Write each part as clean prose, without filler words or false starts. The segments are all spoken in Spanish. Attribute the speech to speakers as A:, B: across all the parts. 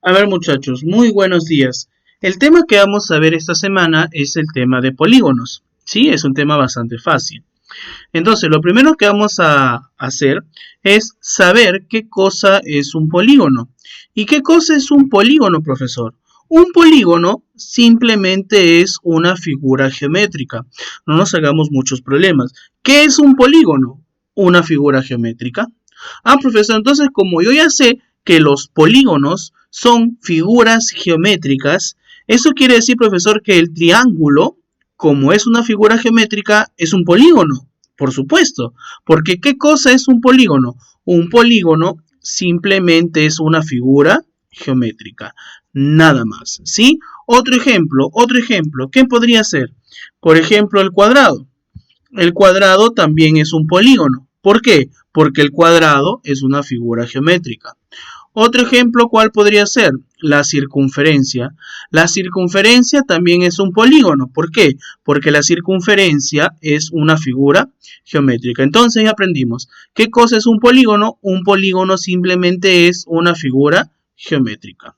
A: A ver muchachos, muy buenos días. El tema que vamos a ver esta semana es el tema de polígonos. Sí, es un tema bastante fácil. Entonces, lo primero que vamos a hacer es saber qué cosa es un polígono. ¿Y qué cosa es un polígono, profesor? Un polígono simplemente es una figura geométrica. No nos hagamos muchos problemas. ¿Qué es un polígono? Una figura geométrica. Ah, profesor, entonces como yo ya sé que los polígonos son figuras geométricas, eso quiere decir, profesor, que el triángulo, como es una figura geométrica, es un polígono. Por supuesto, porque ¿qué cosa es un polígono? Un polígono simplemente es una figura geométrica, nada más, ¿sí? Otro ejemplo, ¿qué podría ser? Por ejemplo, el cuadrado. El cuadrado también es un polígono. ¿Por qué? Porque el cuadrado es una figura geométrica. Otro ejemplo, ¿cuál podría ser? La circunferencia. La circunferencia también es un polígono. ¿Por qué? Porque la circunferencia es una figura geométrica. Entonces ya aprendimos. ¿Qué cosa es un polígono? Un polígono simplemente es una figura geométrica.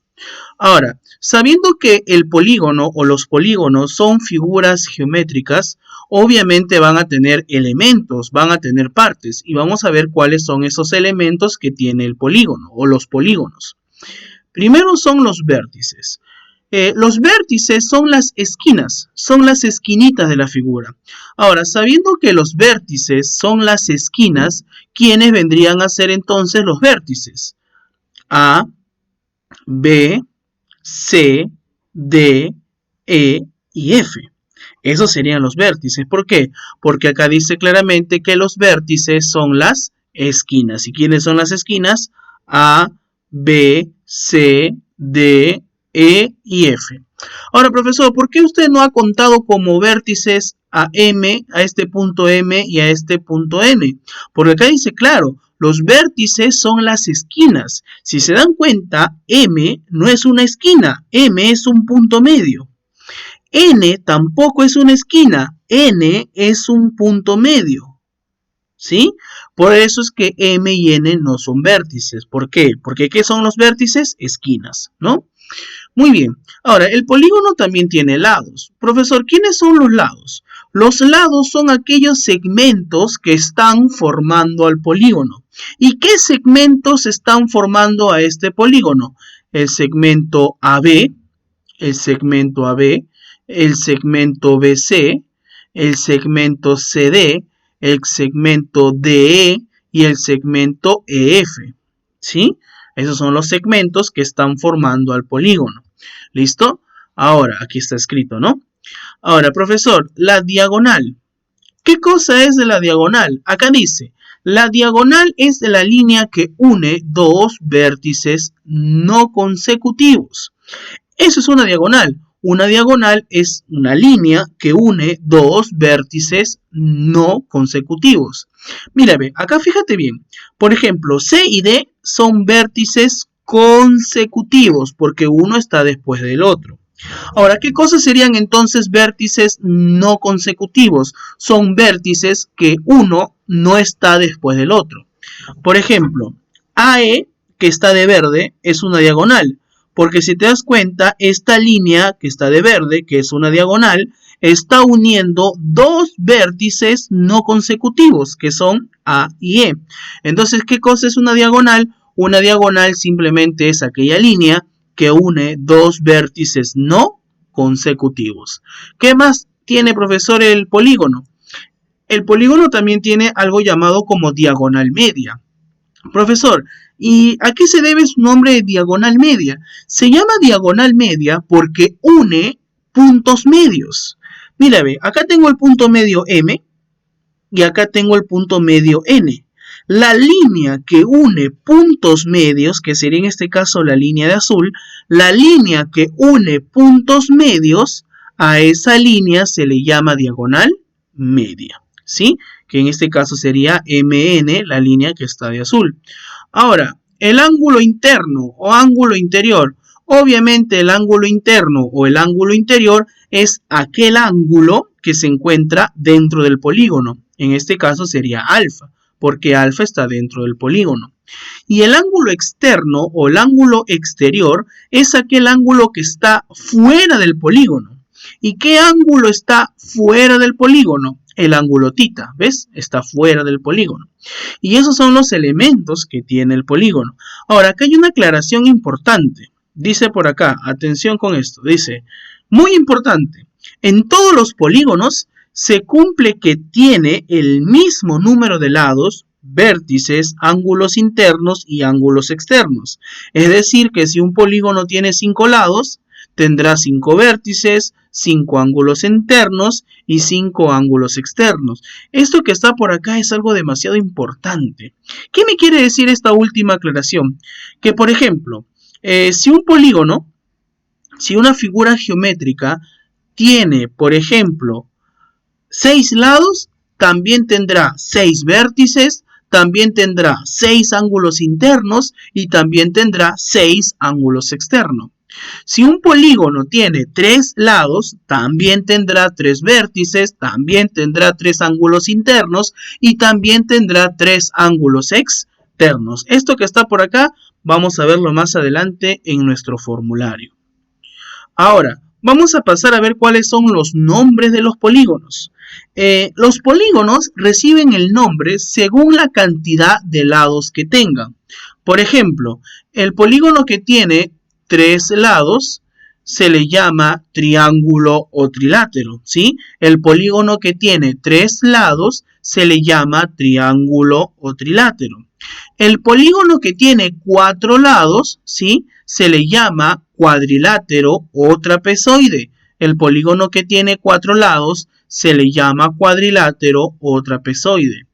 A: Ahora, sabiendo que el polígono o los polígonos son figuras geométricas, obviamente van a tener elementos, van a tener partes y vamos a ver cuáles son esos elementos que tiene el polígono o los polígonos. Primero son los vértices. Los vértices son las esquinas, son las esquinitas de la figura. Ahora, sabiendo que los vértices son las esquinas, ¿quiénes vendrían a ser entonces los vértices? A, B, C, D, E y F. Esos serían los vértices. ¿Por qué? Porque acá dice claramente que los vértices son las esquinas. ¿Y quiénes son las esquinas? A, B, C, D, E y F. Ahora, profesor, ¿por qué usted no ha contado como vértices a M, a este punto M y a este punto N? Porque acá dice claro, los vértices son las esquinas. Si se dan cuenta, M no es una esquina, M es un punto medio. N tampoco es una esquina, N es un punto medio. ¿Sí? Por eso es que M y N no son vértices. ¿Por qué? Porque ¿qué son los vértices? Esquinas, ¿no? Muy bien. Ahora, el polígono también tiene lados. Profesor, ¿quiénes son los lados? Los lados son aquellos segmentos que están formando al polígono. ¿Y qué segmentos están formando a este polígono? El segmento AB, el segmento AB, el segmento BC, el segmento CD, el segmento DE y el segmento EF. ¿Sí? Esos son los segmentos que están formando al polígono. ¿Listo? Ahora, aquí está escrito, ¿no? Ahora, profesor, la diagonal. ¿Qué cosa es de la diagonal? Acá dice, la diagonal es de la línea que une dos vértices no consecutivos. Eso es una diagonal. Una diagonal es una línea que une dos vértices no consecutivos. Mira, ve, acá fíjate bien. Por ejemplo, C y D son vértices consecutivos porque uno está después del otro. Ahora, ¿qué cosas serían entonces vértices no consecutivos? Son vértices que uno no está después del otro. Por ejemplo, AE, que está de verde, es una diagonal. Porque si te das cuenta, esta línea que está de verde, que es una diagonal, está uniendo dos vértices no consecutivos, que son A y E. Entonces, ¿qué cosa es una diagonal? Una diagonal simplemente es aquella línea que une dos vértices no consecutivos. ¿Qué más tiene, profesor, el polígono? El polígono también tiene algo llamado como diagonal media. Profesor, ¿y a qué se debe su nombre de diagonal media? Se llama diagonal media porque une puntos medios. Mira, ve, acá tengo el punto medio M y acá tengo el punto medio N. La línea que une puntos medios, que sería en este caso la línea de azul, la línea que une puntos medios, a esa línea se le llama diagonal media, ¿sí? Que en este caso sería MN, la línea que está de azul. Ahora, el ángulo interno o ángulo interior. Obviamente el ángulo interno o el ángulo interior es aquel ángulo que se encuentra dentro del polígono. En este caso sería alfa. porque alfa está dentro del polígono. Y el ángulo externo o el ángulo exterior es aquel ángulo que está fuera del polígono. ¿Y qué ángulo está fuera del polígono? El ángulo tita, ¿ves? Está fuera del polígono. Y esos son los elementos que tiene el polígono. Ahora, acá hay una aclaración importante. Dice por acá, atención con esto, dice, muy importante, en todos los polígonos se cumple que tiene el mismo número de lados, vértices, ángulos internos y ángulos externos. Es decir, que si un polígono tiene 5 lados, tendrá 5 vértices, 5 ángulos internos y 5 ángulos externos. Esto que está por acá es algo demasiado importante. ¿Qué me quiere decir esta última aclaración? Que, por ejemplo, si un polígono, si una figura geométrica tiene, por ejemplo, 6 lados, también tendrá 6 vértices, también tendrá 6 ángulos internos y también tendrá 6 ángulos externos. Si un polígono tiene 3 lados, también tendrá 3 vértices, también tendrá 3 ángulos internos y también tendrá 3 ángulos externos. Esto que está por acá, vamos a verlo más adelante en nuestro formulario. Ahora, vamos a pasar a ver cuáles son los nombres de los polígonos. Los polígonos reciben el nombre según la cantidad de lados que tengan. Por ejemplo, el polígono que tiene 3 lados se le llama triángulo o trilátero, ¿sí? El polígono que tiene 3 lados se le llama triángulo o trilátero. El polígono que tiene 4 lados, ¿sí? Se le llama cuadrilátero o trapezoide. El polígono que tiene 4 lados se le llama cuadrilátero o trapezoide.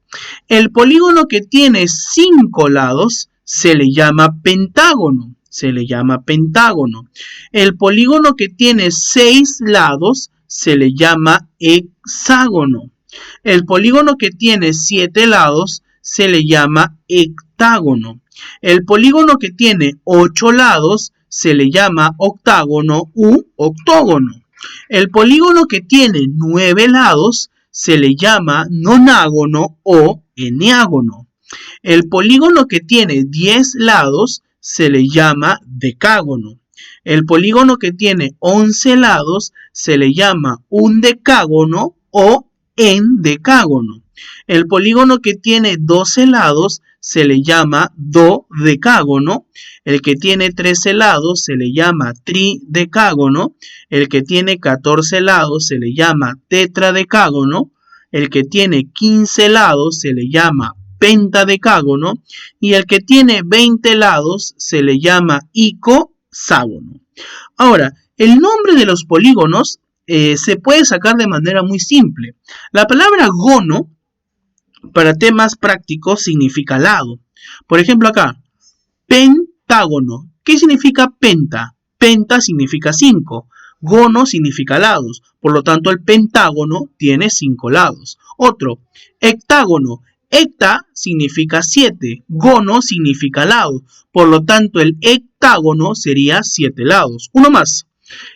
A: El polígono que tiene 5 lados se le llama pentágono. El polígono que tiene 6 lados se le llama hexágono. El polígono que tiene 7 lados se le llama hectágono. El polígono que tiene 8 lados se le llama octágono u octógono. El polígono que tiene 9 lados se le llama nonágono o eneágono. El polígono que tiene 10 lados se le llama decágono. El polígono que tiene 11 lados se le llama undecágono o endecágono. El polígono que tiene 12 lados se le llama dodecágono. El que tiene 13 lados se le llama tridecágono. El que tiene 14 lados se le llama tetradecágono. El que tiene 15 lados se le llama pentadecágono. Y el que tiene 20 lados se le llama icoságono. Ahora, el nombre de los polígonos se puede sacar de manera muy simple. La palabra gono, para temas prácticos, significa lado. Por ejemplo acá, pentágono. ¿Qué significa penta? Penta significa 5. Gono significa lados. Por lo tanto, el pentágono tiene 5 lados. Otro, hectágono. Hecta significa 7. Gono significa lado. Por lo tanto, el hectágono sería 7 lados. Uno más.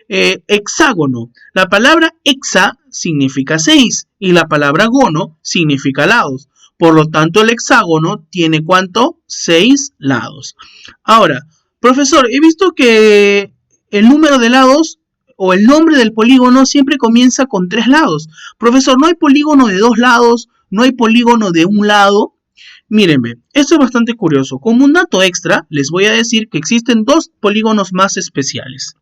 A: Hexágono. La palabra hexa significa 6 y la palabra gono significa lados. Por lo tanto, el hexágono tiene ¿cuánto? 6 lados. Ahora, profesor, he visto que el número de lados o el nombre del polígono siempre comienza con 3 lados. Profesor, ¿no hay polígono de 2 lados? ¿No hay polígono de un lado? Mírenme, esto es bastante curioso. Como un dato extra, les voy a decir que existen 2 polígonos más especiales.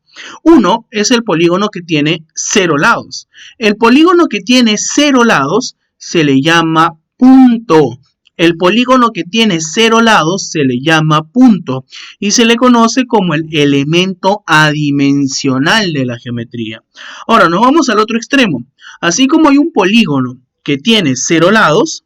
A: Uno es el polígono que tiene 0 lados. El polígono que tiene 0 lados se le llama punto. El polígono que tiene 0 lados se le llama punto y se le conoce como el elemento adimensional de la geometría. Ahora nos vamos al otro extremo. Así como hay un polígono que tiene 0 lados,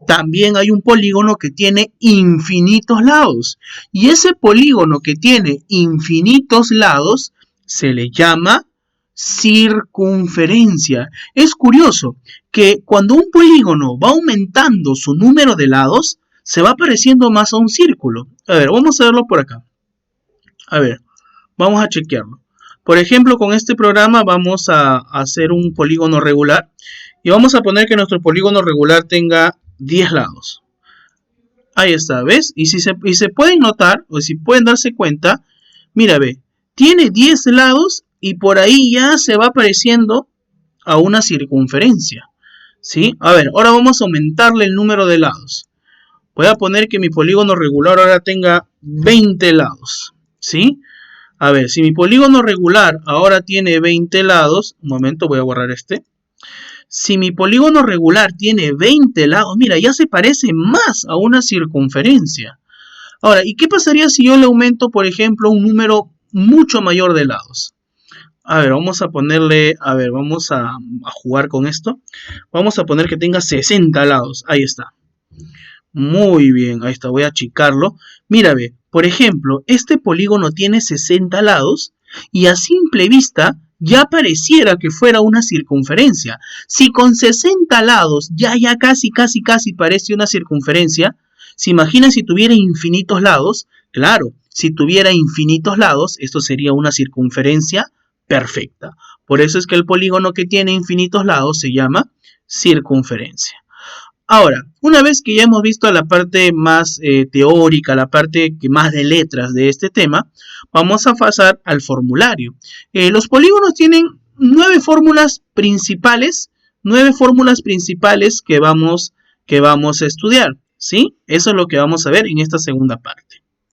A: también hay un polígono que tiene infinitos lados. Y ese polígono que tiene infinitos lados se le llama circunferencia. Es curioso que cuando un polígono va aumentando su número de lados, se va pareciendo más a un círculo. A ver, vamos a verlo por acá. A ver, vamos a chequearlo. Por ejemplo, con este programa vamos a hacer un polígono regular. Y vamos a poner que nuestro polígono regular tenga 10 lados. Ahí está, ¿ves? Y se pueden notar, o si pueden darse cuenta, mira, ve, tiene 10 lados y por ahí ya se va pareciendo a una circunferencia, ¿sí? A ver, ahora vamos a aumentarle el número de lados. Voy a poner que mi polígono regular ahora tenga 20 lados, ¿sí? A ver, si mi polígono regular ahora tiene 20 lados, un momento, voy a borrar este. Si mi polígono regular tiene 20 lados, mira, ya se parece más a una circunferencia. Ahora, ¿y qué pasaría si yo le aumento, por ejemplo, un número mucho mayor de lados? A ver, vamos a ponerle, a ver, vamos a jugar con esto. Vamos a poner que tenga 60 lados, ahí está. Muy bien, ahí está, voy a achicarlo. Mira, ve, por ejemplo, este polígono tiene 60 lados y a simple vista ya pareciera que fuera una circunferencia. Si con 60 lados ya casi parece una circunferencia, ¿se imagina si tuviera infinitos lados? Claro, si tuviera infinitos lados, esto sería una circunferencia perfecta. Por eso es que el polígono que tiene infinitos lados se llama circunferencia. Ahora, una vez que ya hemos visto la parte más teórica, la parte que más de letras de este tema, vamos a pasar al formulario. Los polígonos tienen 9 fórmulas principales, que vamos a estudiar, ¿sí? Eso es lo que vamos a ver en esta segunda parte.